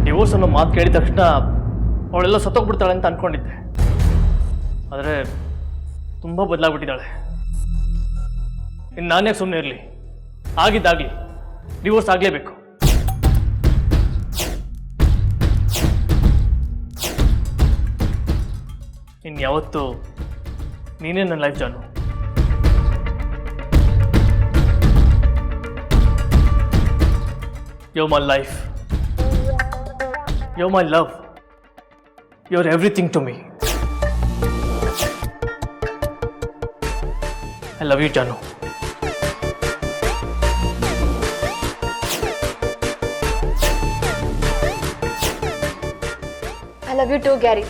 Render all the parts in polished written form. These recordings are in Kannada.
ಡಿವೋರ್ಸ್ ಅನ್ನೋ ಮಾತು ಕೇಳಿದ ತಕ್ಷಣ ಅವಳೆಲ್ಲ ಸತ್ತೋಗ್ಬಿಡ್ತಾಳೆ ಅಂತ ಅಂದ್ಕೊಂಡಿದ್ದೆ. ಆದರೆ ತುಂಬ ಬದಲಾಗ್ಬಿಟ್ಟಿದ್ದಾಳೆ. ಇನ್ನು ನಾನೇ ಸುಮ್ಮನೆ ಇರಲಿ, ಆಗಿದ್ದಾಗಲಿ, ಡಿವೋರ್ಸ್ ಆಗಲೇಬೇಕು. ಇನ್ನು ಯಾವತ್ತು ನೀನೇ ನನ್ನ life Janu. You're my life. You're my love. You're everything to me. I love you, Janu. I love you too, Gary.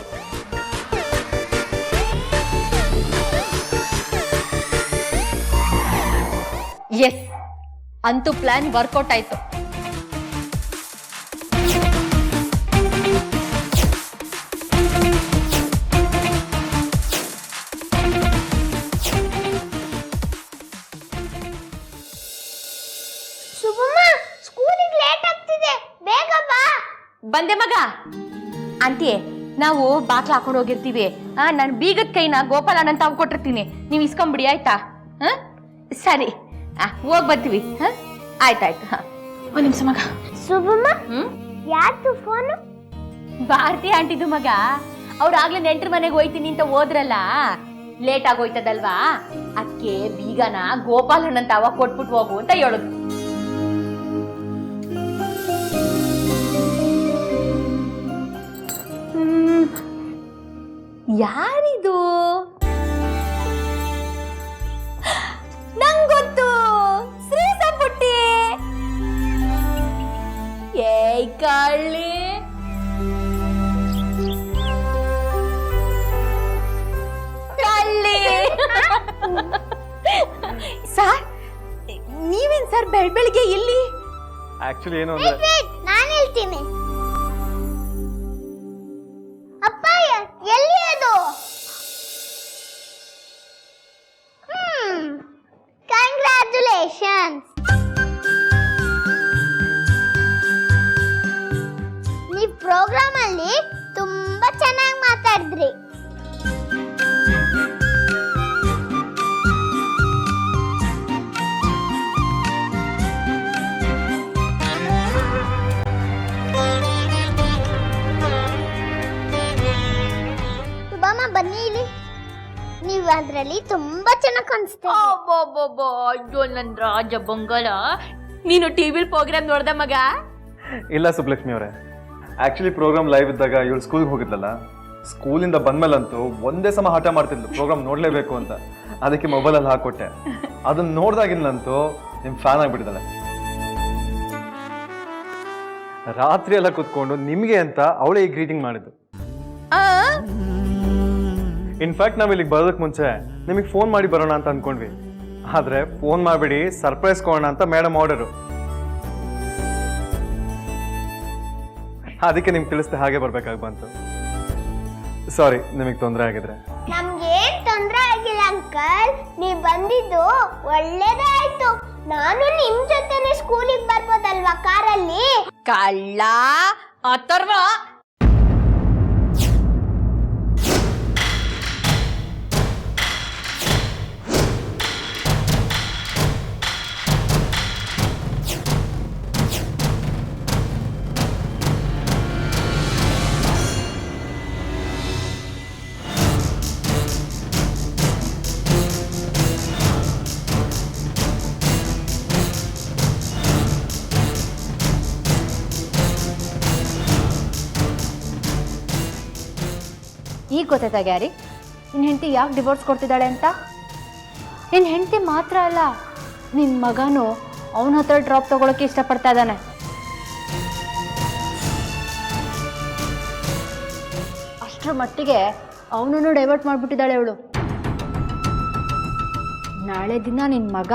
Yes, ಅಂತೂ ಪ್ಲಾನ್ ವರ್ಕೌಟ್ ಆಯ್ತು. ಬಂದೆ ಮಗ. ಆಂಟಿ, ನಾವು ಬಾಕ್ಲ ಹಾಕೊಂಡು ಹೋಗಿರ್ತೀವಿ. ನಾನು ಬೀಗದ ಕೈನ ಗೋಪಾಲಣ್ಣ ಅಂತ ಕೊಟ್ಟಿರ್ತೀನಿ, ನೀವು ಇಸ್ಕೊಂಬಿಡಿ ಆಯ್ತಾ? ಸರಿ, ಹೋಗ್ ಬರ್ತೀವಿ. ಆಯ್ತಾಯ್ತು. ಒಂದ್ ನಿಮಿಷ ಮಗ. ಶುಭಮ್ಮ, ಯಾರ್ದು ಫೋನು? ಭಾರತಿ ಆಂಟಿದು ಮಗ. ಅವ್ರಾಗ್ಲೇ ನೆಂಟ್ರ ಮನೆಗೆ ಹೋಯ್ತೀನಿ ಅಂತ ಹೋದ್ರಲ್ಲ, ಲೇಟ್ ಆಗೋಯ್ತದಲ್ವಾ, ಅದಕ್ಕೆ ಬೀಗನ ಗೋಪಾಲಣ್ಣ ಅಂತ ಅವಾಗ ಕೊಟ್ಬಿಟ್ಟು ಹೋಗು ಅಂತ ಹೇಳಿದ್ರು. ಯಾರಿದು? ನಂಗೊತ್ತು, ಶ್ರೀ ಸಂಪುಟ್ಟಿ. ಏಯ್ ಕಳ್ಳಿ, ಕಳ್ಳಿ. ಸರ್, ನೀವೇನ್ ಸರ್ ಬೆಳಗ್ಗೆ ಇಲ್ಲಿ? ಆಕ್ಚುಲಿ ಏನು ಅಂದ್ರೆ ನಾನು ಹೇಳ್ತೀನಿ. ಅಪ್ಪ, ಎಲ್ಲಿ ಅದು? ಕಂಗ್ರ್ಯಾಚುಲೇಷನ್ಸ್. ನೀವು ಪ್ರೋಗ್ರಾಮ್ ಅಲ್ಲಿ ತುಂಬಾ ಚೆನ್ನಾಗಿ ಮಾತಾಡಿದ್ರಿ. ಬನ್ನಿ ಇಲ್ಲಿ, ನೀವು ಅದ್ರಲ್ಲಿ ತುಂಬಾ ಚೆನ್ನಾಗಿ ಕಾಣಿಸ್ತಾ. ಅಯ್ಯೋ ನನ್ ರಾಜ ಬಂಗಾಳ, ನೀನು ಟಿವಿ ಪ್ರೋಗ್ರಾಮ್ ನೋಡ್ದ ಮಗ? ಇಲ್ಲ ಸುಬ್ಲಕ್ಷ್ಮಿ ಅವರೇ, ಆಕ್ಚುಲಿ ಪ್ರೋಗ್ರಾಮ್ ಲೈವ್ ಇದ್ದಾಗ ಇವಳು ಸ್ಕೂಲ್ಗೆ ಹೋಗಿದ್ಲಲ್ಲ, ಸ್ಕೂಲಿಂದ ಬಂದ್ಮೇಲಂತೂ ಒಂದೇ ಸಮ ಹಠ ಮಾಡ್ತಿದ್ಲು ಪ್ರೋಗ್ರಾಮ್ ನೋಡ್ಲೇಬೇಕು ಅಂತ. ಅದಕ್ಕೆ ಮೊಬೈಲಲ್ಲಿ ಹಾಕೊಟ್ಟೆ. ಅದನ್ನ ನೋಡ್ದಾಗಿಲ್ಲಂತೂ ನಿಮ್ ಫ್ಯಾನ್ ಆಗ್ಬಿಟ್ಟಿದ್ದಾಳೆ. ರಾತ್ರಿ ಎಲ್ಲ ಕುತ್ಕೊಂಡು ನಿಮ್ಗೆ ಅಂತ ಅವಳೇ ಈ ಗ್ರೀಟಿಂಗ್ ಮಾಡಿದ್ದು. ಇನ್ಫ್ಯಾಕ್ಟ್ ನಾವ್ ಇಲ್ಲಿಗೆ ಬರೋದಕ್ಕೆ ಮುಂಚೆ ನಿಮಗೆ ಫೋನ್ ಮಾಡಿ ಬರೋಣ ಅಂತ ಅನ್ಕೊಂಡ್ವಿ. ಆದ್ರೆ ಫೋನ್ ಮಾಡ್ಬಿಡಿ, ಸರ್ಪ್ರೈಸ್ ಕೊಡೋಣ ಅಂತ ಮೇಡಮ್ ಆರ್ಡರು. ಅದಕ್ಕೆ ನಿಮ್ಗೆ ತಿಳಿಸ್ದೆ ಹಾಗೆ ಬರ್ಬೇಕಾಗಿ ಬಂತು. ಸಾರಿ, ನಿಮಗೆ ತೊಂದರೆ ಆಗಿದ್ರೆ. ನಮ್ಗೆ ತೊಂದರೆ ಆಗಿಲ್ಲ ಅಂಕಲ್, ನೀವ್ ಬಂದಿದ್ದು ಒಳ್ಳೇದೇ ಆಯ್ತು. ನಾನು ನಿಮ್ ಜೊತೆನೆ ಸ್ಕೂಲಿಗೆ ಬರ್ಬೋದಲ್ವಾ ಕಾರಲ್ಲಿ? ಕಳ್ಳ ಅಥರ್ವ. ಈಗ ಗೊತ್ತಾಯ್ತಾ ಗ್ಯಾರಿ, ನಿನ್ನ ಹೆಂಡತಿ ಯಾಕೆ ಡಿವೋರ್ಸ್ ಕೊಡ್ತಿದ್ದಾಳೆ ಅಂತ? ನಿನ್ನ ಹೆಂಡತಿ ಮಾತ್ರ ಅಲ್ಲ, ನಿನ್ನ ಮಗನೂ ಅವನ ಹತ್ರ ಡ್ರಾಪ್ ತಗೊಳಕ್ಕೆ ಇಷ್ಟಪಡ್ತಾ ಇದ್ದಾನೆ. ಅಷ್ಟರ ಮಟ್ಟಿಗೆ ಅವನನ್ನು ಡೈವರ್ಟ್ ಮಾಡಿಬಿಟ್ಟಿದ್ದಾಳೆ ಅವಳು. ನಾಳೆ ದಿನ ನಿನ್ನ ಮಗ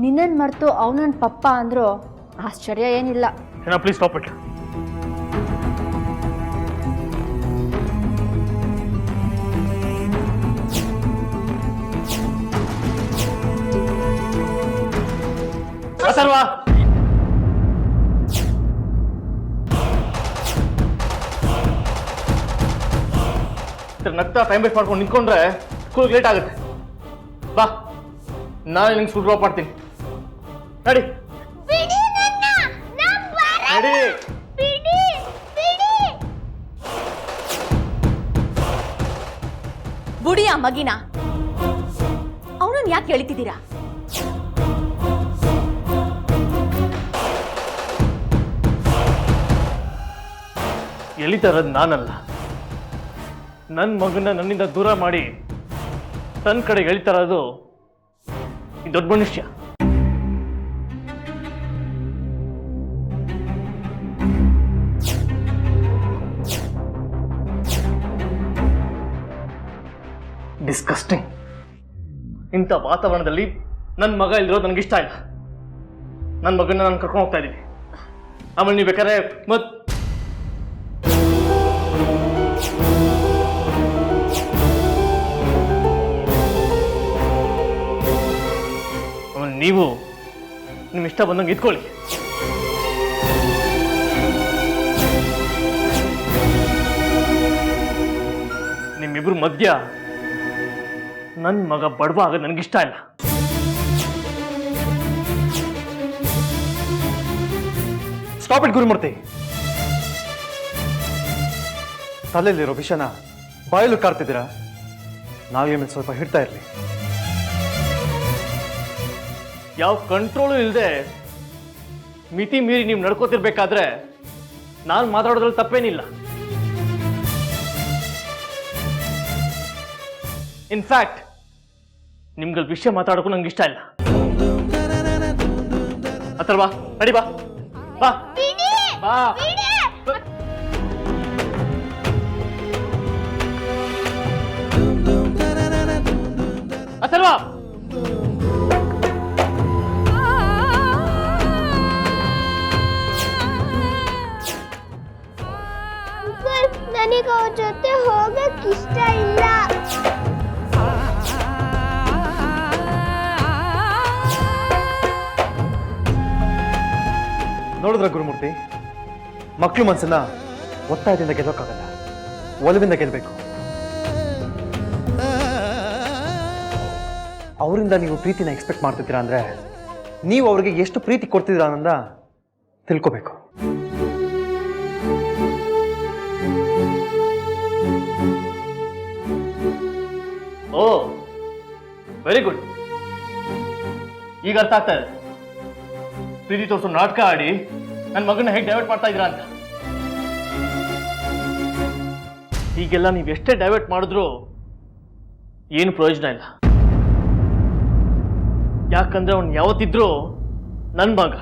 ನಿನ್ನನ್ನು ಮರೆತು ಅವನನ್ನ ಪಪ್ಪ ಅಂದರೂ ಆಶ್ಚರ್ಯ ಏನಿಲ್ಲ. Please stop it. ಅಥರ್ವ, ಥರ ನಗ್ತಾ ಟೈಮ್ ವೇಸ್ಟ್ ಮಾಡ್ಕೊಂಡು ನಿಂತ್ಕೊಂಡ್ರೆ ಸ್ಕೂಲ್ಗೆ ಲೇಟ್ ಆಗುತ್ತೆ. ಬಾ, ನಾನು ನಿಂಗೆ ಸ್ಕೂಲ್ ಡ್ರಾಪ್ ಮಾಡ್ತೀನಿ. ನಡಿ ಬಿಡಿ ನನ್ನ, ನಾನ್ ಬರಲ್ಲ. ನಡಿ. ಬಿಡಿ ಬಿಡಿ. ಬುಡಿ ಆ ಮಗಿನ, ಅವನನ್ನ ಯಾಕೆ ಎಳಿತಿದ್ದೀರಾ? ಎಳಿತಾ ಇರೋದು ನಾನಲ್ಲ, ನನ್ನ ಮಗನ ನನ್ನಿಂದ ದೂರ ಮಾಡಿ ತನ್ನ ಕಡೆ ಎಳಿತಾ ಇರೋದು ಈ ದೊಡ್ಡ ಮನುಷ್ಯ. ಡಿಸ್ಕಸ್ಟಿಂಗ್. ಇಂಥ ವಾತಾವರಣದಲ್ಲಿ ನನ್ನ ಮಗ ಇಲ್ಲಿರೋದು ನನಗಿಷ್ಟ ಇಲ್ಲ. ನನ್ನ ಮಗನ ನಾನು ಕರ್ಕೊಂಡು ಹೋಗ್ತಾ ಇದ್ದೀನಿ. ಆಮೇಲೆ ನೀವು ಬೇಕಾದ್ರೆ ಆಮೇಲೆ ನೀವು ನಿಮ್ಮ ಇಷ್ಟ ಬಂದಂಗೆ ಇದ್ಕೊಳ್ಳಿ. ನಿಮ್ಮಿಬ್ರು ಮಧ್ಯ ನನ್ನ ಮಗ ಬಡವ ಆಗೋದು ನನಗಿಷ್ಟ ಇಲ್ಲ. Stop it Gurumurthy. ತಲೆಯಲ್ಲಿರೋ ವಿಷಯನ ಬಾಯಲು ಕಾರ್ತಿದ್ದೀರಾ? ನಾವೇ ಮೇಲೆ ಸ್ವಲ್ಪ ಹಿಡ್ತಾ ಇರಲಿ. ಯಾವ ಕಂಟ್ರೋಲು ಇಲ್ಲದೆ ಮಿತಿ ಮೀರಿ ನೀವು ನಡ್ಕೋತಿರ್ಬೇಕಾದ್ರೆ ನಾನು ಮಾತಾಡೋದ್ರಲ್ಲಿ ತಪ್ಪೇನಿಲ್ಲ. ಇನ್ಫ್ಯಾಕ್ಟ್ ನಿಮ್ಗಲ್ಲಿ ವಿಷಯ ಮಾತಾಡೋಕ್ಕೂ ನಂಗೆ ಇಷ್ಟ ಇಲ್ಲ. ಹತ್ರ ಬಾ, ನಡಿ ಬಾ ಬಾ ಬಿಡಿ ಬಾ. ಬಿಡಿ. ಅಥರ್ವ, ಅಂಕಲ್, ನನಗೆ ಅವ್ರ ಜೊತೆ ಹೋಗಕ್ ಇಷ್ಟ ಇಲ್ಲ. ನೋಡಿದ್ರ ಗುರುಮೂರ್ತಿ, ಮಕ್ಕಳು ಮನಸ್ಸನ್ನ ಒತ್ತಾಯದಿಂದ ಗೆಲ್ಲೋಕ್ಕಾಗಲ್ಲ, ಒಲವಿಂದ ಗೆಲ್ಲಬೇಕು. ಅವರಿಂದ ನೀವು ಪ್ರೀತಿನ ಎಕ್ಸ್ಪೆಕ್ಟ್ ಮಾಡ್ತಿದ್ದೀರಾ ಅಂದ್ರೆ ನೀವು ಅವ್ರಿಗೆ ಎಷ್ಟು ಪ್ರೀತಿ ಕೊಡ್ತಿದ್ದೀರಾ ಅನ್ನೋದ ತಿಳ್ಕೋಬೇಕು. ಓ ವೆರಿ ಗುಡ್. ಈಗ ಅರ್ಥ ಆಗ್ತಾ ಇದೆ. ಪ್ರೀತಿ ತೋರಿಸೋ ನಾಟಕ ಆಡಿ ನನ್ನ ಮಗನ ಹೇಗೆ ಡೈವರ್ಟ್ ಮಾಡ್ತಾ ಇದ್ದೀರಾ ಅಂತ. ಹೀಗೆಲ್ಲ ನೀವು ಎಷ್ಟೇ ಡೈವರ್ಟ್ ಮಾಡಿದ್ರೂ ಏನು ಪ್ರಯೋಜನ ಇಲ್ಲ. ಯಾಕಂದ್ರೆ ಅವನು ಯಾವತ್ತಿದ್ರೂ ನನ್ನ ಮಗ.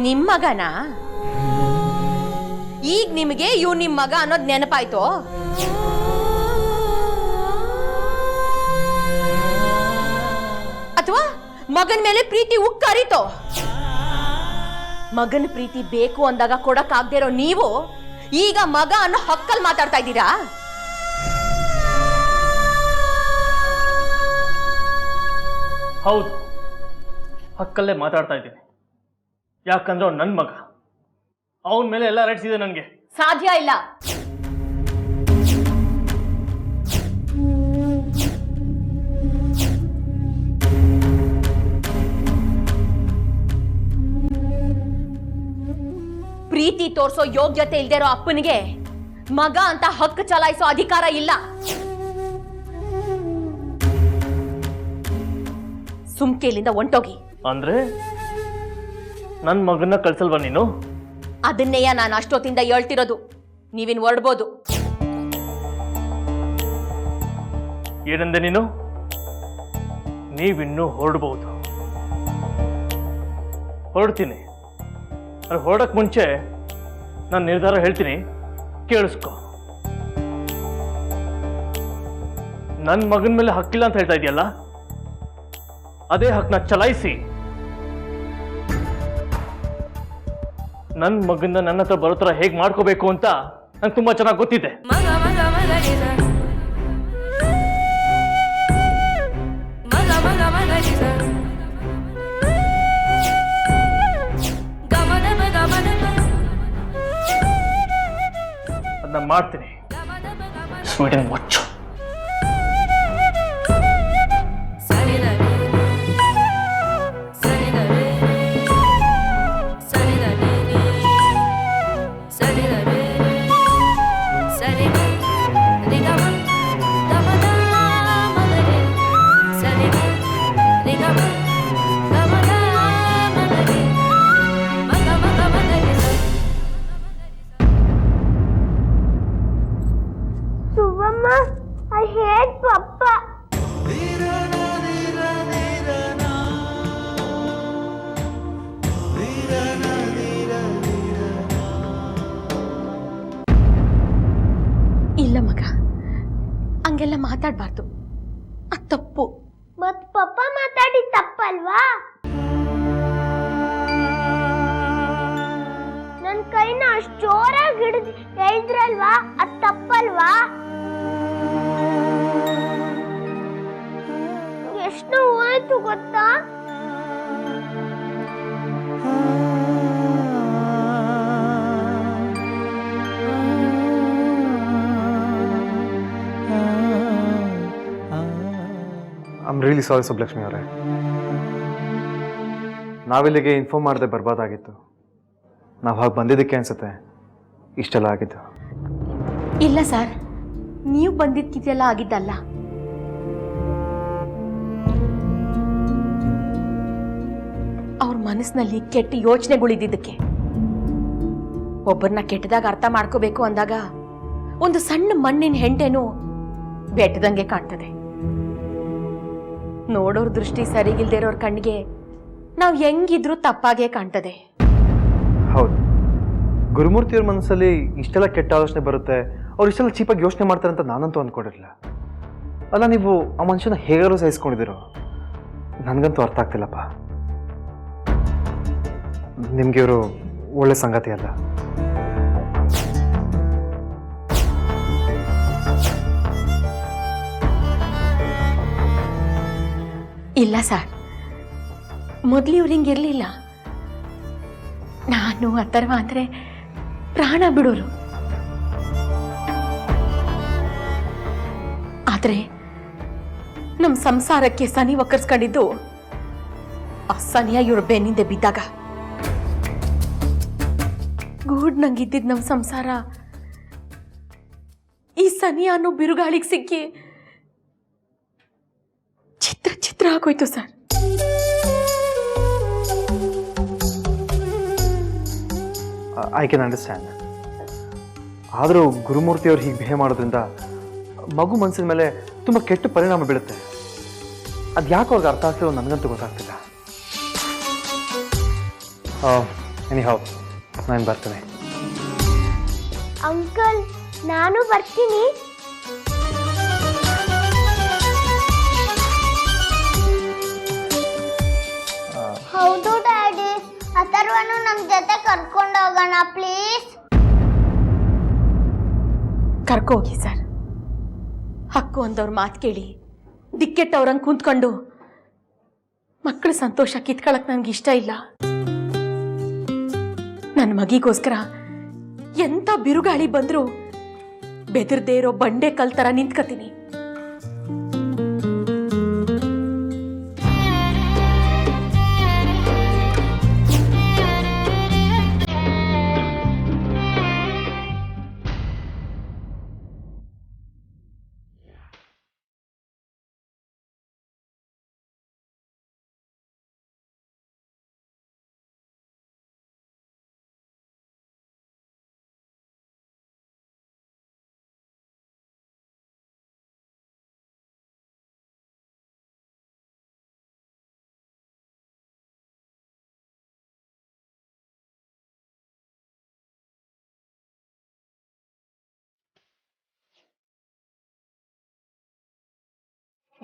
ನಿಮ್ ಮಗನ? ಈಗ ನಿಮಗೆ ಇವ್ ನಿಮ್ ಮಗ ಅನ್ನೋದ್ ನೆನಪಾಯ್ತು? ಅಥವಾ ಮಗನ ಮೇಲೆ ಪ್ರೀತಿ ಉಕ್ಕರಿತೋ? ಮಗನ ಪ್ರೀತಿ ಬೇಕು ಅಂದಾಗ ಕೊಡಕ್ಕಾಗ್ದೇ ಇರೋ ನೀವು ಈಗ ಮಗ ಅನ್ನೋ ಹಕ್ಕಲ್ಲಿ ಮಾತಾಡ್ತಾ ಇದ್ದೀರಾ? ಹೌದು, ಹಕ್ಕಲ್ಲೇ ಮಾತಾಡ್ತಾ ಇದ್ದೀನಿ. ಯಾಕಂದ್ರೆ ಅವ್ನು ನನ್ನ ಮಗ. ಅವನ ಮೇಲೆ ಎಲ್ಲ ರೈಟ್ಸ್ ಇದೆ ನನಗೆ. ಸಾಧ್ಯ ಇಲ್ಲ. ಪ್ರೀತಿ ತೋರ್ಸೋ ಯೋಗ್ಯತೆ ಇಲ್ದೇ ಇರೋ ಅಪ್ಪನಿಗೆ ಮಗ ಅಂತ ಹಕ್ಕು ಚಲಾಯಿಸೋ ಅಧಿಕಾರ ಇಲ್ಲ. ಸುಮ್ಕೆಲಿಂದ ಹೊಂಟೋಗಿ. ಅಂದ್ರೆ ನನ್ನ ಮಗನ್ನ ಕಳ್ಸಲ್ವಾ ನೀನು? ಅದನ್ನೆಯ ನಾನು ಅಷ್ಟೊತ್ತಿಂದ ಹೇಳ್ತಿರೋದು. ನೀವಿನ್ ಹೊರಡ್ಬೋದು. ಏನಂದೆ ನೀನು? ನೀವಿನ್ನೂ ಹೊರಡ್ಬೋದು. ಹೊರಡ್ತೀನಿ. ಅಲ್ಲಿ ಹೊರಡಕ್ ಮುಂಚೆ ನಾನು ನಿರ್ಧಾರ ಹೇಳ್ತೀನಿ, ಕೇಳಿಸ್ಕೊ. ನನ್ನ ಮಗನ ಮೇಲೆ ಹಕ್ಕಿಲ್ಲ ಅಂತ ಹೇಳ್ತಾ ಇದೆಯಲ್ಲ, ಅದೇ ಹಕ್ಕನ್ನ ಚಲಾಯಿಸಿ ನನ್ನ ಮಗನ ನನ್ನ ಹತ್ರ ಬರೋ ಥರ ಹೇಗೆ ಮಾಡ್ಕೋಬೇಕು ಅಂತ ನಂಗೆ ತುಂಬಾ ಚೆನ್ನಾಗಿ ಗೊತ್ತಿದೆ. ಮಗ ಮಾಡ್ತೀನಿ. ಸ್ವೀಟನ್ ಮುಚ್ಚು. Subhamma, I hate Papa. ಇಲ್ಲ ಮಗ, ಹಂಗೆಲ್ಲ ಮಾತಾಡಬಾರ್ದು, ಅದು ತಪ್ಪು. ಮತ್ ಪಪ್ಪ ಮಾತಾಡಿ ತಪ್ಪಲ್ವಾ? ನನ್ ಕೈನ ಅಷ್ಟು ಜೋರಾಗಿ ಹಿಡಿದು ಹೇಳಿದ್ರಲ್ವಾ, ಅದು ತಪ್ಪಲ್ವಾ? ಎಷ್ಟು ನೋವಾಯ್ತು ಗೊತ್ತಾ? I am really sorry Subbulakshmi ಅವರೇ. ನಾವಿಲ್ಲಿಗೆ ಇನ್ಫಾರ್ಮ್ ಮಾಡದೆ ಬರ್ಬೋದಾಗಿತ್ತು. ನಾವು ಹಾಗೆ ಬಂದಿದ್ದಕ್ಕೆ ಅನ್ಸುತ್ತೆ ಇಷ್ಟೆಲ್ಲ ಆಗಿದ್ದು. ಇಲ್ಲ ಸರ್, ನೀವು ಬಂದಿದ್ದಕ್ಕಿದೆಲ್ಲ ಆಗಿದ್ದಲ್ಲ. ಅವ್ರ ಮನಸ್ಸಿನಲ್ಲಿ ಕೆಟ್ಟ ಯೋಚನೆಗಳಿದ್ದಕ್ಕೆ. ಒಬ್ಬರನ್ನ ಕೆಟ್ಟದಾಗ ಅರ್ಥ ಮಾಡ್ಕೋಬೇಕು ಅಂದಾಗ ಒಂದು ಸಣ್ಣ ಮಣ್ಣಿನ ಹೆಂಟೆನೂ ಬೆಟ್ಟದಂಗೆ ಕಾಣ್ತದೆ. ನೋಡೋರ್ ದೃಷ್ಟಿ ಸರಿಗಿಲ್ದೇ ಇರೋರ್ ಕಣ್ಣಿಗೆ ನಾವು ಹೆಂಗಿದ್ರು ತಪ್ಪಾಗೇ ಕಾಣ್ತದೆ. ಹೌದು, ಗುರುಮೂರ್ತಿಯವ್ರ ಮನಸ್ಸಲ್ಲಿ ಇಷ್ಟೆಲ್ಲ ಕೆಟ್ಟ ಆಲೋಚನೆ ಬರುತ್ತೆ, ಅವ್ರು ಇಷ್ಟೆಲ್ಲ ಚೀಪಾಗಿ ಯೋಚನೆ ಮಾಡ್ತಾರೆ ಅಂತ ನಾನಂತೂ ಅಂದ್ಕೊಂಡಿರಲಿಲ್ಲ. ಅಲ್ಲ, ನೀವು ಆ ಮನುಷ್ಯನ ಹೇಗಾರು ಸಹಿಸ್ಕೊಂಡಿದ್ದೀರೋ ನನಗಂತೂ ಅರ್ಥ ಆಗ್ತಿಲ್ಲಪ್ಪ. ನಿಮಗೆ ಇವರು ಒಳ್ಳೆ ಸಂಗತಿ ಅಲ್ಲ. ಇಲ್ಲ ಸರ್, ಮೊದಲು ಇವ್ರು ಹಿಂಗಿರಲಿಲ್ಲ. ನಾನು ಅಥರ್ವ ಅಂದರೆ ಪ್ರಾಣ ಬಿಡೋರು. ಆದರೆ ನಮ್ಮ ಸಂಸಾರಕ್ಕೆ ಸನಿ ಒಕ್ಕರ್ಸ್ಕೊಂಡಿದ್ದು ಆ ಸನಿಯ ಇವ್ರ ಬೆನ್ನಿಂದೆ ಬಿದ್ದಾಗ. ಗೂಡ್ನಂಗಿದ್ದಿದ್ದು ನಮ್ಮ ಸಂಸಾರ ಈ ಸನಿ ಅನ್ನೋ ಬಿರುಗಾಳಿಗೆ ಸಿಕ್ಕಿ ಚಿತ್ರ ಚಿತ್ರ ಆಗೋಯ್ತು ಸರ್. I can understand. ಆದರೂ ಗುರುಮೂರ್ತಿಯವ್ರು ಹೀಗೆ ಬಿಹೇವ್ ಮಾಡೋದ್ರಿಂದ ಮಗು ಮನಸ್ಸಿನ ಮೇಲೆ ತುಂಬ ಕೆಟ್ಟ ಪರಿಣಾಮ ಬೀಳುತ್ತೆ. ಅದು ಯಾಕೆ ಅವ್ರಿಗೆ ಅರ್ಥ ಆಗ್ತಿರೋ ನನಗಂತೂ ಗೊತ್ತಾಗ್ತಿಲ್ಲ. ಎನಿಹೌ, ನಾನು ಬರ್ತೇನೆ. ಅಂಕಲ್, ನಾನು ಬರ್ತೀನಿ. ಹೌದು ಡ್ಯಾಡಿ, ಅಥರ್ವನು ನಮ್ಮ ಜೊತೆ ಕರ್ಕೊಂಡು ಹೋಗೋಣ ಪ್ಲೀಸ್. ಕರ್ಕೋಗಿ ಸರ್. ಹಕ್ಕು ಅಂದವ್ರ ಮಾತು ಕೇಳಿ ದಿಕ್ಕೆಟ್ಟವ್ರಂಗೆ ಕುಂತ್ಕೊಂಡು ಮಕ್ಕಳ ಸಂತೋಷ ಕಿತ್ಕೊಳಕ್ ನನಗೆ ಇಷ್ಟ ಇಲ್ಲ. ನನ್ನ ಮಗಿಗೋಸ್ಕರ ಎಂಥ ಬಿರುಗಾಳಿ ಬಂದರೂ ಬೆದರ್ದೇ ಇರೋ ಬಂಡೆ ಕಲ್ ಥರ ನಿಂತ್ಕತೀನಿ.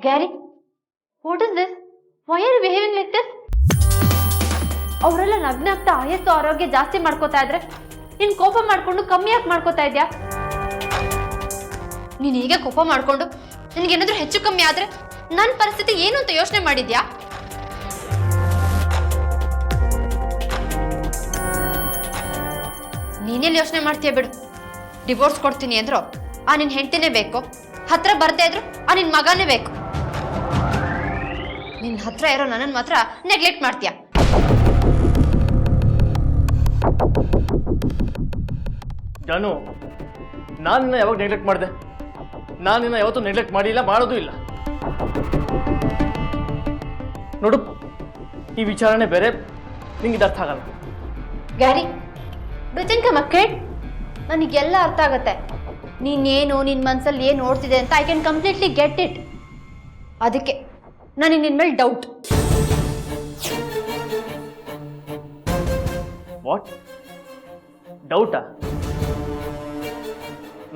Gary, what is this? Why are you behaving like this? ಅವರೆಲ್ಲ ನಗ್ನ ಆಗ್ತಾ ಆಯಸ್ಸು ಆರೋಗ್ಯ ಜಾಸ್ತಿ ಮಾಡ್ಕೋತಾ ಇದ್ರೆ ನೀನ್ ಕೋಪ ಮಾಡ್ಕೊಂಡು ಕಮ್ಮಿ ಯಾಕೆ ಮಾಡ್ಕೋತಾ ಇದ್ಯಾ? ನೀನ್ ಹೀಗೆ ಕೋಪ ಮಾಡ್ಕೊಂಡು ನಿನಗೇನಾದ್ರೂ ಹೆಚ್ಚು ಕಮ್ಮಿ ಆದ್ರೆ ನನ್ನ ಪರಿಸ್ಥಿತಿ ಏನು ಅಂತ ಯೋಚನೆ ಮಾಡಿದ್ಯಾ? ನೀನೆಲ್ಲಿ ಯೋಚನೆ ಮಾಡ್ತೀಯ ಬಿಡು. ಡಿವೋರ್ಸ್ ಕೊಡ್ತೀನಿ ಅಂದ್ರು ಆ ನಿನ್ ಹೆಂಡತಿನೇ ಬೇಕು, ಹತ್ರ ಬರ್ತಾ ಇದ್ರು ಆ ನಿನ್ ಮಗನೇ ಬೇಕು. ನಿನ್ ಹತ್ರ ಇರೋ ನನ್ನನ್ನು ಮಾತ್ರ ನೆಗ್ಲೆಕ್ಟ್ ಮಾಡ್ತೀಯ. ಜಾನು, ನಾನು ನಿನ್ನ ಯಾವಾಗ ನೆಗ್ಲೆಕ್ಟ್ ಮಾಡಿದೆ? ನಾನು ನಿನ್ನ ಯಾವತ್ತೂ ನೆಗ್ಲೆಕ್ಟ್ ಮಾಡಿಲ್ಲ, ಮಾಡೋದು ಇಲ್ಲ. ನೋಡು, ಈ ವಿಚಾರಣೆ ಬೇರೆ, ನಿಂಗೆ ಇದು ಅರ್ಥ ಆಗಲ್ಲ. Gary, do think I am a kid? ನನಗೆಲ್ಲ ಅರ್ಥ ಆಗತ್ತೆ. ನೀನೇನು ನಿನ್ನ ಮನಸ್ಸಲ್ಲಿ ಏನು ನೋಡ್ತಿದೆ ಅಂತ I can completely get it. ಅದಕ್ಕೆ ನನಗೆ ನಿನ್ನ ಮೇಲೆ ಡೌಟ್. ವಾಟ್? ಡೌಟಾ?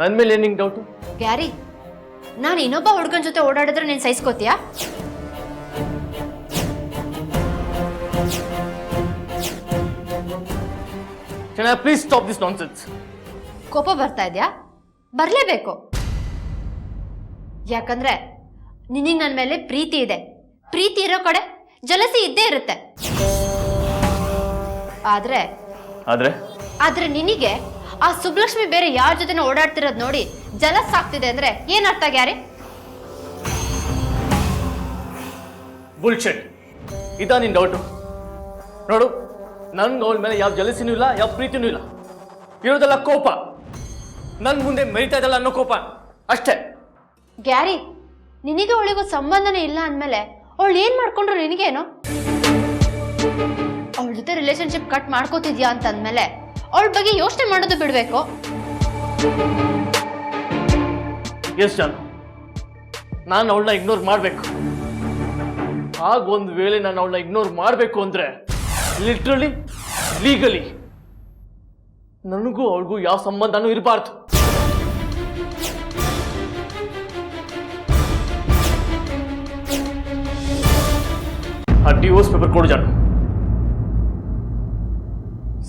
ನನ್ನ ಮೇಲೆ ಏನು ನಿಂಗೆ ಡೌಟು? ಗ್ಯಾರಿ, ನಾನು ಇನ್ನೊಬ್ಬ ಹುಡುಗನ ಜೊತೆ ಓಡಾಡಿದ್ರೆ ನೀನು ಸಹಿಸ್ಕೋತೀಯಾ? Can I please stop this nonsense? ಕೋಪ ಬರ್ತಾ ಇದೆಯಾ? ಬರಲೇಬೇಕು. ಯಾಕಂದ್ರೆ ನಿನಗೆ ನನ್ನ ಮೇಲೆ ಪ್ರೀತಿ ಇದೆ. ಪ್ರೀತಿ ಇರೋ ಕಡೆ ಜಲಸಿ ಇದ್ದೇ ಇರುತ್ತೆ. ಆದ್ರೆ ಆದ್ರೆ ನಿನಗೆ ಆ ಸುಬ್ಲಕ್ಷ್ಮಿ ಬೇರೆ ಯಾರ ಜೊತೆನೋ ಓಡಾಡ್ತಿರೋದು ನೋಡಿ ಜಲಸ್ ಆಗ್ತಿದೆ ಅಂದ್ರೆ ಏನರ್ಥ ಗ್ಯಾರಿ? ಬುಲ್ಶೆಟ್. ಇದಾ ನಿನ್ ಡೌಟು? ನೋಡು, ನನ್ಗೆ ಅವಳ ಮೇಲೆ ಯಾವ ಜಲಸಿನೂ ಇಲ್ಲ, ಯಾವ ಪ್ರೀತಿನೂ ಇಲ್ಲ. ಇರೋದೆಲ್ಲ ಕೋಪ. ನನ್ ಮುಂದೆ ಮೆರಿತಾ ಇದಲ್ಲ ಅನ್ನೋ ಕೋಪ ಅಷ್ಟೇ. ಗ್ಯಾರಿ, ನಿನಗೆ ಅವಳಿಗೂ ಸಂಬಂಧನೇ ಇಲ್ಲ ಅಂದಮೇಲೆ ಅವಳು ಏನ್ ಮಾಡ್ಕೊಂಡ್ರು ನಿನಗೇನು? ಅವಳ ಜೊತೆ ರಿಲೇಶನ್ಶಿಪ್ ಕಟ್ ಮಾಡ್ಕೋತಿದ್ಯಾ ಅಂತ ಅಂದ್ಮೇಲೆ ಅವಳ ಬಗ್ಗೆ ಯೋಚನೆ ಮಾಡೋದು ಬಿಡ್ಬೇಕು. ಎಸ್ ಜಾನು, ನಾನು ಅವಳನ್ನ ಇಗ್ನೋರ್ ಮಾಡಬೇಕು. ಹಾಗೊಂದು ವೇಳೆ ನಾನು ಅವಳನ್ನ ಇಗ್ನೋರ್ ಮಾಡಬೇಕು ಅಂದ್ರೆ ಲಿಟ್ರಲಿ, ಲೀಗಲಿ ನನಗೂ ಅವಳಿಗೂ ಯಾವ ಸಂಬಂಧನೂ ಇರಬಾರ್ದು. ಆ ಡಿವೋರ್ಸ್ ಪೇಪರ್ ಕೊಡು ಜಾನು.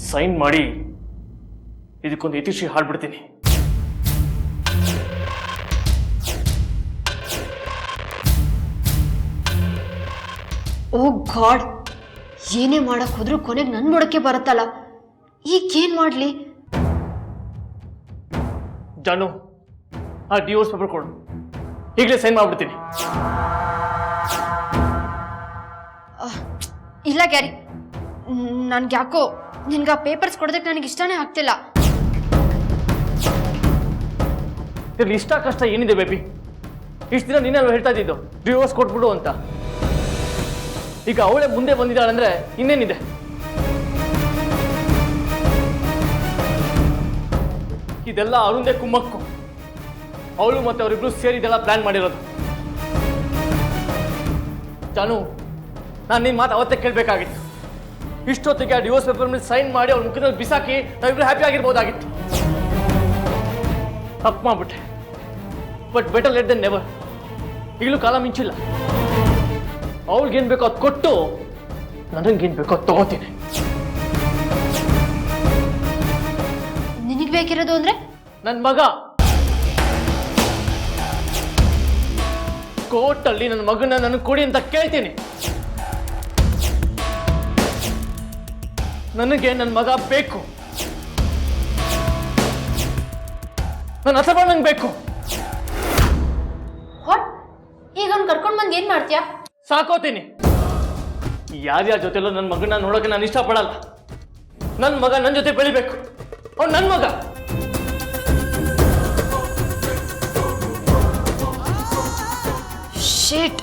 ಸೈನ್ ಮಾಡಿ ಇದಕ್ಕೊಂದು ಇತಿಶ್ರೀ ಹಾಡ್ಬಿಡ್ತೀನಿ. ಓ ಗಾಡ್, ಏನೇ ಮಾಡಕ್ ಹೋದ್ರು ಕೊನೆಗೆ ನನ್ ಮೊಡಕೆ ಬರುತ್ತಲ್ಲ. ಈಗ ಏನ್ ಮಾಡ್ಲಿ? ಜಾನು, ಆ ಡಿವೋರ್ಸ್ ಪೇಪರ್ ಕೊಡು, ಈಗಲೇ ಸೈನ್ ಮಾಡ್ಬಿಡ್ತೀನಿ. ಇಲ್ಲ ಗ್ಯಾರಿ, ನನ್ಗೆ ಯಾಕೋ ನಿನ್ಗೆ ಆ ಪೇಪರ್ಸ್ ಕೊಡೋದಕ್ಕೆ ನನಗೆ ಇಷ್ಟನೇ ಆಗ್ತಿಲ್ಲ. ಇದ್ರಲ್ಲಿ ಇಷ್ಟ ಕಷ್ಟ ಏನಿದೆ ಬೇಬಿ? ಇಷ್ಟು ದಿನ ನೀನೇ ಹೇಳ್ತಾ ಇದ್ದಿದ್ದು ಡಿವೋರ್ಸ್ ಕೊಟ್ಬಿಡು ಅಂತ. ಈಗ ಅವಳೇ ಮುಂದೆ ಬಂದಿದ್ದಾಳಂದ್ರೆ ಇನ್ನೇನಿದೆ? ಇದೆಲ್ಲ ಅರುಂದೇ ಕುಮ್ಮಕ್ಕು. ಅವಳು ಮತ್ತೆ ಅವರಿಬ್ರು ಸೇರಿ ಇದೆಲ್ಲ ಪ್ಲಾನ್ ಮಾಡಿರೋದು. ಜಾನು, ನಾನು ನಿನ್ನ ಮಾತು ಅವತ್ತೇ ಕೇಳಬೇಕಾಗಿತ್ತು. ಇಷ್ಟೊತ್ತಿಗೆ ಆ ಡಿವೋರ್ಸ್ ಪೇಪರ್ ಮೇಲೆ ಸೈನ್ ಮಾಡಿ ಅವ್ರ ಮುಖದಲ್ಲಿ ಬಿಸಾಕಿ ನಾವಿಬ್ರು ಹ್ಯಾಪಿ ಆಗಿರ್ಬೋದಾಗಿತ್ತು. ತಪ್ಪು ಮಾಡ್ಬಿಟ್ಟೆ. But better late than never. ಈಗಲೂ ಕಾಲ ಮಿಂಚಿಲ್ಲ. ಅವಳಿಗೇನು ಬೇಕೋ ಅದು ಕೊಟ್ಟು ನನಗೇನು ಬೇಕೋ ಅದು ತಗೋತೀನಿ. ನಿನಗೆ ಬೇಕಿರೋದು ಅಂದ್ರೆ ನನ್ನ ಮಗ. ಕೋರ್ಟಲ್ಲಿ ನನ್ನ ಮಗನ ನನಗೆ ಕೊಡಿ ಅಂತ ಕೇಳ್ತೀನಿ. ನನಗೆ ನನ್ನ ಮಗ ಬೇಕು. ನನ್ನ ಹತ್ರ ನಂಗೆ ಬೇಕು. ಈಗ ಅವ್ನು ಕರ್ಕೊಂಡು ಬಂದು ಏನ್ ಮಾಡ್ತೀಯಾ? ಸಾಕೋತೀನಿ. ಯಾರ್ಯಾರ ಜೊತೆಲೂ ನನ್ನ ಮಗನ ನೋಡೋಕೆ ನಾನು ಇಷ್ಟಪಡಲ್ಲ. ನನ್ನ ಮಗ ನನ್ನ ಜೊತೆ ಬೆಳಿಬೇಕು. ಅವ್ನು ನನ್ನ ಮಗ. ಶೇಟ್,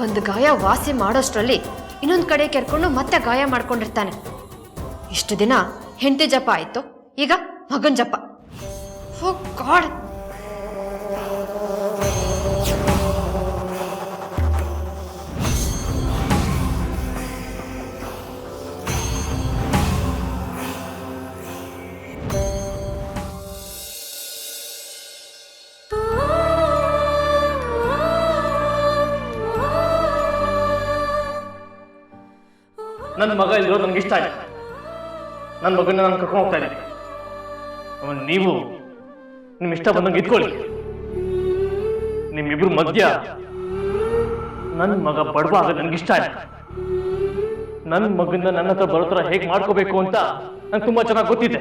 ಒಂದು ಗಾಯ ವಾಸಿ ಮಾಡೋಷ್ಟರಲ್ಲಿ ಇನ್ನೊಂದು ಕಡೆ ಕೆರ್ಕೊಂಡು ಮತ್ತೆ ಗಾಯ ಮಾಡ್ಕೊಂಡಿರ್ತಾನೆ. ಇಷ್ಟು ದಿನ ಹೆಂಡತಿ ಜಪ ಆಯ್ತು, ಈಗ ಮಗನ್ ಜಪ. ಓ ಗಾಡ್. ನನ್ನ ಮಗ ಇಲ್ಲಿರೋದು ನನಗೆ ಇಷ್ಟ ಆಯ್ತು. ನನ್ನ ಮಗನ ನಾನು ಕರ್ಕೊಂಡು ಹೋಗ್ತಾ ಇದ್ದೀನಿ. ನೀವು ನಿಮ್ಮ ಇಷ್ಟ ಬಂದಂಗೆ ಇಟ್ಕೊಳ್ಳಿ. ನಿಮ್ಮಿಬ್ರು ಮಧ್ಯ ನನ್ನ ಮಗ ಬಡವ ಆಗೋದು ನನಗಿಷ್ಟ ಆಯ್ತು. ನನ್ನ ಮಗನ ನನ್ನ ಹತ್ರ ಬರೋ ಥರ ಹೇಗೆ ಮಾಡ್ಕೋಬೇಕು ಅಂತ ನಂಗೆ ತುಂಬಾ ಚೆನ್ನಾಗಿ ಗೊತ್ತಿದೆ.